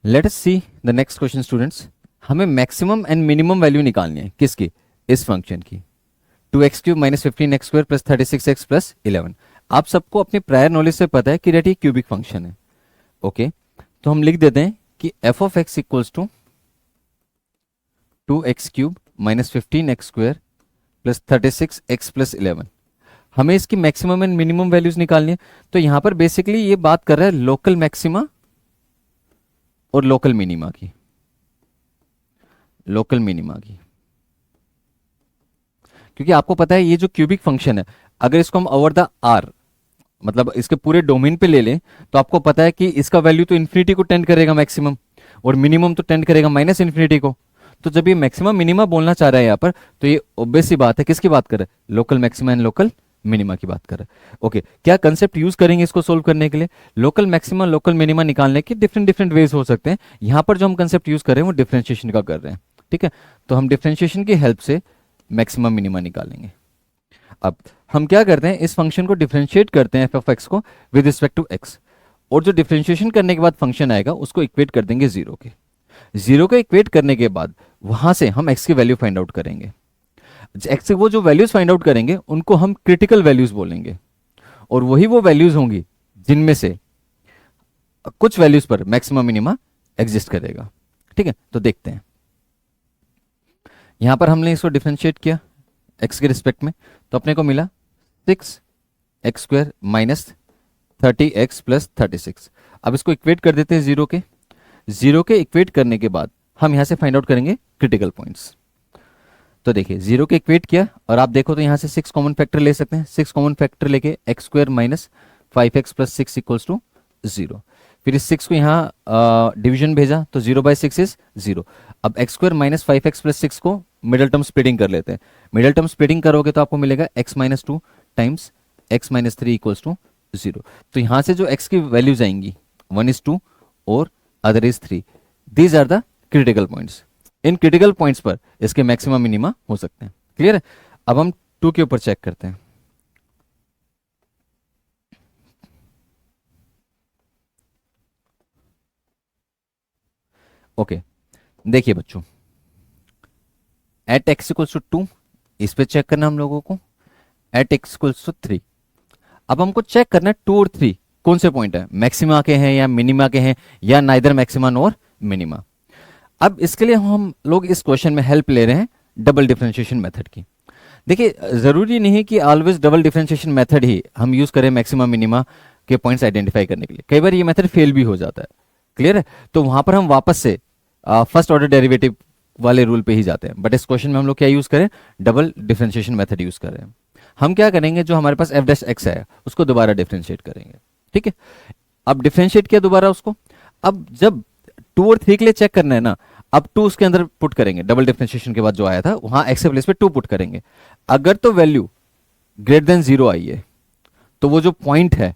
Let us see the next question students. हमें maximum and minimum value निकालनी है किसकी, इस फंक्शन की, 2x³ minus 15x² plus 36x plus 11। आप सबको अपनी प्रायर नॉलेज से पता है कि डेट ये क्यूबिक फंक्शन है। ओके तो हम लिख देते हैं कि f of x equals to 2x³ minus 15x² plus 36x plus 11। हमें इसकी मैक्सिमम एंड मिनिमम वैल्यूज निकालनी है। तो यहां पर बेसिकली ये बात कर रहा है लोकल मैक्सिमा और लोकल मिनिमा की, लोकल मिनिमा की। क्योंकि आपको पता है ये जो क्यूबिक फंक्शन है, अगर इसको हम ओवर द आर मतलब इसके पूरे डोमेन पे ले लें, तो आपको पता है कि इसका वैल्यू तो इन्फिनिटी को टेंड करेगा मैक्सिमम, और मिनिमम तो टेंड करेगा माइनस इन्फिनिटी को। तो जब ये मैक्सिमम मिनिमा बोलना चाह रहा है यहाँ पर, तो ये ऑब्वियस सी बात है किसकी बात कर रहा है, local maxima and local minima की बात कर रहा है। ओके क्या कंसेप्ट यूज करेंगे इसको सोल्व करने के लिए, लोकल मैक्सिमा लोकल मिनिमा निकालने के डिफरेंट डिफरेंट वेज हो सकते हैं। यहाँ पर जो हम कंसेप्ट यूज कर रहे हैं वो डिफ्रेंशिएशन का कर रहे हैं। ठीक है, तो हम डिफ्रेंशिएशन की हेल्प से मैक्सिमम मिनिमा निकालेंगे। अब हम क्या करते हैं, इस फंक्शन को डिफरेंशिएट करते हैं एफ ऑफ एक्स को विद रिस्पेक्ट टू एक्स, और जो डिफरेंशिएशन करने के बाद फंक्शन आएगा उसको इक्वेट कर देंगे जीरो के। जीरो को इक्वेट करने के बाद वहां से हम एक्स की वैल्यू फाइंड आउट करेंगे। एक्स से वो जो वैल्यूज फाइंड आउट करेंगे उनको हम क्रिटिकल वैल्यूज बोलेंगे, और वही वो वैल्यूज होंगी जिनमें से कुछ वैल्यूज पर मैक्सिमम मिनिमा एग्जिस्ट करेगा। ठीक है, तो देखते हैं। यहां पर हमने इसको डिफरेंशिएट किया एक्स के रिस्पेक्ट में, तो अपने को मिला 6x² माइनस 30x प्लस 36। अब इसको इक्वेट कर देते हैं जीरो के। जीरो के इक्वेट करने के बाद हम यहां से फाइंड आउट करेंगे क्रिटिकल पॉइंट्स। तो देखिए जीरो के इक्वेट किया, और आप देखो तो यहां से 6 कॉमन फैक्टर ले सकते हैं। 6 कॉमन फैक्टर लेके x² minus 5x plus 6 equals to 0। फिर इस 6 को यहाँ डिवीजन भेजा तो 0/6 इज 0। अब x² माइनस 5x प्लस 6 को मिडल टर्म स्प्लिटिंग कर लेते हैं। मिडल टर्म स्प्लिटिंग करोगे तो आपको मिलेगा x minus 2 times x minus 3 equals to 0। तो यहां से जो x की वैल्यूज आएंगी 1:2 और other is 3, these are the critical points. इन क्रिटिकल पॉइंट्स पर इसके मैक्सिमम मिनिमा हो सकते हैं। क्लियर है, अब हम 2 के ऊपर चेक करते हैं। ओके देखिए बच्चों, एट एक्स इक्वल्स टू 2 इस पे चेक करना हम लोगों को, एट एक्स इक्वल्स टू 3। अब हमको चेक करना है 2 और 3 कौन से पॉइंट है, मैक्सिमा के हैं या मिनिमा के हैं, या नाइदर मैक्सिमा नॉर मिनिमा। अब इसके लिए हम लोग इस क्वेश्चन में हेल्प ले रहे हैं डबल डिफरेंशिएशन मेथड की। देखिए जरूरी नहीं है कि ऑलवेज डबल डिफरेंशिएशन मेथड ही हम यूज करें मैक्सिमा मिनिमा के पॉइंट्स आइडेंटिफाई करने के लिए, कई बार ये मेथड फेल भी हो जाता है। क्लियर है, तो वहां पर हम वापस से फर्स्ट ऑर्डर डेरिवेटिव वाले रूल पे ही जाते हैं। बट इस क्वेश्चन में हम लोग क्या यूज करें, डबल डिफरेंशिएशन मेथड यूज करें। हम क्या करेंगे, जो हमारे पास एफ डैश एक्स है उसको दोबारा डिफरेंशिएट करेंगे। ठीक है, अब डिफरेंशिएट किया दोबारा उसको। अब जब 2 और 3 के लिए चेक करना है ना, अब 2 उसके अंदर पुट करेंगे, डबल डिफरेंशिएशन के बाद जो आया था वहां एक्स के प्लेस पे 2 पुट करेंगे। अगर तो वैल्यू ग्रेटर देन 0 आई है तो वो जो पॉइंट है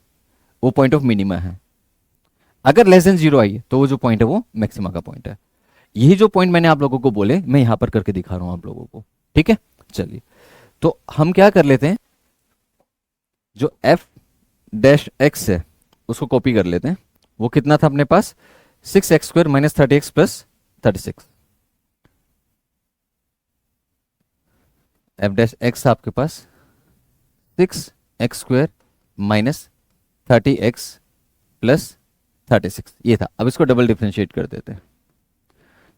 वो पॉइंट ऑफ मिनिमा है। अगर लेस देन 0 आई है तो वो जो पॉइंट है वो मैक्सिमा का पॉइंट है। यही जो पॉइंट मैंने आप लोगों को बोले मैं यहां पर करके दिखा रहा हूं आप लोगों को। ठीक है, चलिए तो हम क्या कर लेते हैं, जो एफ डैश एक्स है उसको कॉपी कर लेते हैं। वो कितना था अपने पास, 6x² minus 30x plus 36। F dash x आपके पास 6x² माइनस 30x प्लस 36 ये था। अब इसको डबल डिफरेंशिएट कर देते हैं।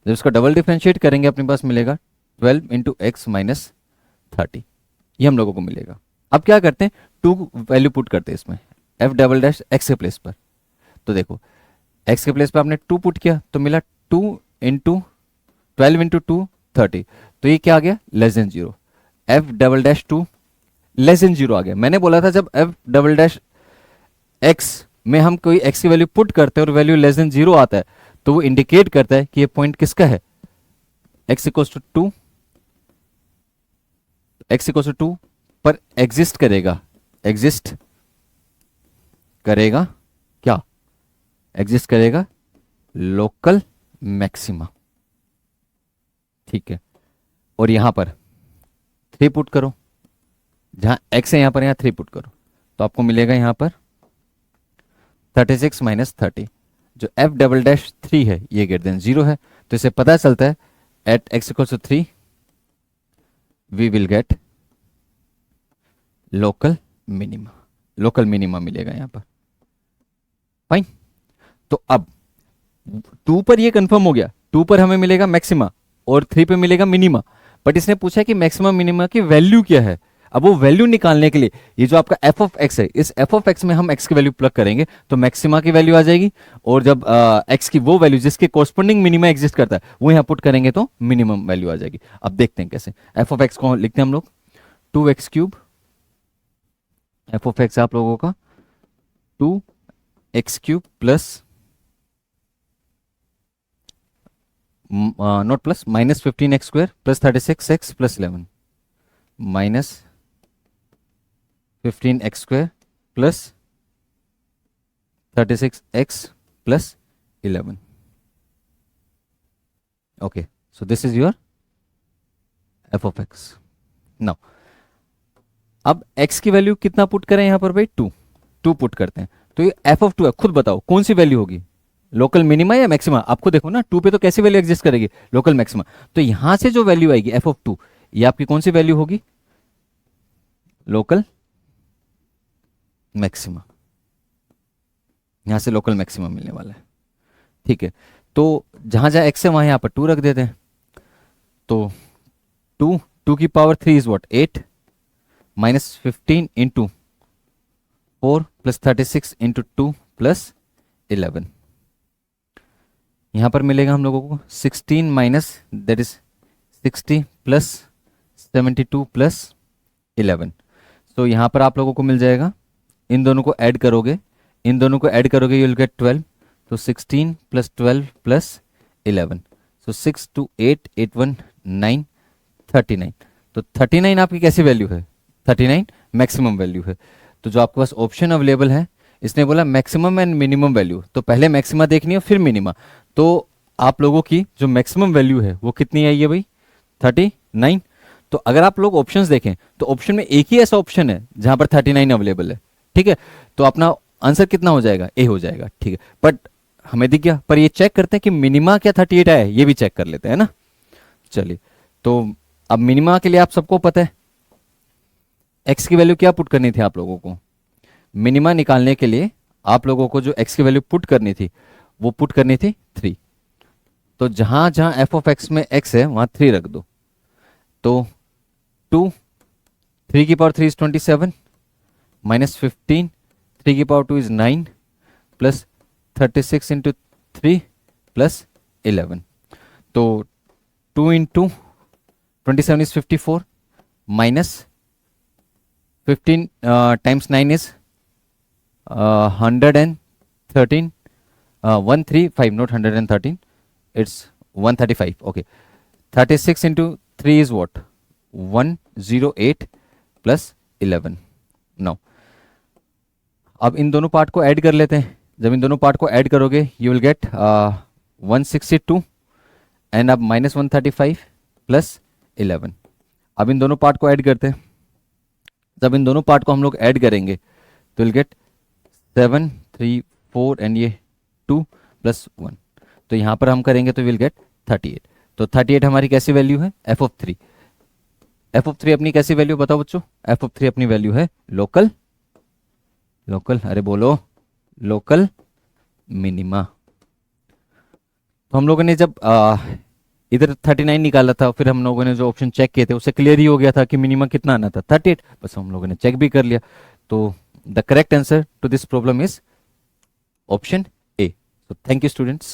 जब इसको डबल डिफरेंशिएट करेंगे अपने पास मिलेगा 12 इंटू एक्स माइनस 30, ये हम लोगों को मिलेगा। अब क्या करते हैं, 2 वैल्यू पुट करते हैं इसमें, एफ डबल डैश एक्स के प्लेस पर। तो देखो एक्स के प्लेस पर आपने 2 पुट किया तो मिला 2 इंटू 12 इंटू 2 30। तो ये क्या आ गया, less than 0। F double dash 2 less than 0 आ गया। मैंने बोला था जब एफ डबल डैश एक्स में हम कोई एक्स की वैल्यू पुट करते हैं और वैल्यू लेस देन 0 आता है तो वो इंडिकेट करता है कि ये पॉइंट किसका है, x equals to 2, x equals to 2 पर एग्जिस्ट करेगा, एग्जिस्ट करेगा क्या, एग्जिस्ट करेगा लोकल मैक्सिमा। ठीक है, और यहां पर 3 पुट करो, जहां एक्स है यहां पर, यहां 3 पुट करो तो आपको मिलेगा यहां पर 36 माइनस 30। जो एफ डबल डैश 3 है ये ग्रेटर देन 0 है, तो इसे पता चलता है at x equal to 3 we will get local minima, local minima मिलेगा यहां पर। फाइन। तो अब 2 पर ये कंफर्म हो गया, 2 पर हमें मिलेगा मैक्सिमा और 3 पे मिलेगा मिनिमा, बट इसने पूछा है कि मैक्सिमम मिनिमा की वैल्यू क्या है। अब वो वैल्यू निकालने के लिए ये जो आपका एफ ऑफ एक्स है, इस एफ ऑफ एक्स में हम एक्स की वैल्यू प्लग करेंगे तो मैक्सिमा की वैल्यू आ जाएगी, और जब एक्स की वो वैल्यू जिसके कोरस्पोंडिंग मिनिमा एग्जिस्ट करता है वो यहाँ पुट करेंगे तो मिनिमम वैल्यू आ जाएगी। अब देखते हैं कैसे। एफ ऑफ एक्स को लिखते हैं हम लोग 2x3, एफ ऑफ एक्स आप लोगों का 2x3 plus not plus minus 15x² plus 36x plus 11 minus 15x² plus 36x plus 11। Okay, so this is your F of x. Now अब x की वैल्यू कितना पुट करें यहां पर भाई, 2 पुट करते हैं, तो ये एफ ऑफ 2 है, खुद बताओ कौन सी वैल्यू होगी, लोकल मिनिमा या मैक्सिमा। आपको देखो ना 2 पे तो कैसी वैल्यू एग्जिस्ट करेगी, लोकल मैक्सिमा। तो यहां से जो वैल्यू आएगी एफ ऑफ 2, ये आपकी कौन सी वैल्यू होगी, लोकल मैक्सिमा। यहां से लोकल मैक्सिमा मिलने वाला है। ठीक है, तो जहां जहां एक्स है वहां यहां पर 2 रख देते हैं। तो 2 की power 3 is what, 8 minus 15 into 4 plus 36 into 2 plus 11। यहां पर मिलेगा हम लोगों को 16 minus that is 60 plus 72 plus 11। तो यहां पर आप लोगों को मिल जाएगा, इन दोनों को ऐड करोगे, इन दोनों को ऐड करोगे यू विल गेट 12, तो 16 प्लस 12 प्लस 11, सो 6 2 8 8 1 9 39। तो 39 आपकी कैसी वैल्यू है, 39 मैक्सिमम वैल्यू है। तो जो आपके पास ऑप्शन अवेलेबल है, इसने बोला मैक्सिमम एंड मिनिमम वैल्यू, तो पहले मैक्सिमा देखनी है फिर मिनिमा। तो आप लोगों की जो मैक्सिमम वैल्यू है वो कितनी आई है भाई, 39। तो अगर आप लोग ऑप्शंस देखें तो ऑप्शन में एक ही ऐसा ऑप्शन है जहां पर 39 अवेलेबल है। ठीक है, तो अपना आंसर कितना हो जाएगा, ए हो जाएगा। ठीक है, बट हमें दिख गया, पर ये चेक करते हैं कि मिनिमा क्या 38 आया है, ये भी चेक कर लेते हैं ना। चलिए, तो अब मिनिमा के लिए आप सबको पता है एक्स की वैल्यू क्या पुट करनी थी आप लोगों को, मिनिमा निकालने के लिए आप लोगों को जो एक्स की वैल्यू पुट करनी थी वो पुट करनी थी 3। तो जहां जहां एफ ऑफ एक्स में एक्स है वहां 3 रख दो। तो 3 की पावर 3 इज 27 माइनस 15, 3 की power 2 is 9 plus 36 into 3 plus 11। तो 2 into 27 is 54 minus 15 times 9 is 113, 135 not 113, it's 135. Okay, 36 into 3 is what, 108 plus 11. Now अब इन दोनों पार्ट को ऐड कर लेते हैं। जब इन दोनों पार्ट को ऐड करोगे यू विल गेट 162 एंड अब माइनस 135 प्लस 11। अब इन दोनों पार्ट को ऐड करते हैं। जब इन दोनों पार्ट को हम लोग ऐड करेंगे तो विल गेट 7 3 4 एंड ये 2 प्लस 1। तो यहां पर हम करेंगे तो विल गेट 38। तो 38 हमारी कैसी वैल्यू है, एफ ऑफ 3। एफ ऑफ 3 अपनी कैसी वैल्यू बताओ बच्चों, एफ ऑफ 3 अपनी वैल्यू है लोकल, लोकल, अरे बोलो, लोकल मिनिमा। तो हम लोगों ने जब इधर 39 निकाला था, फिर हम लोगों ने जो ऑप्शन चेक किए थे उससे क्लियर ही हो गया था कि मिनिमा कितना आना था, 38। बस हम लोगों ने चेक भी कर लिया। तो the correct answer to this problem is option A. So thank you students.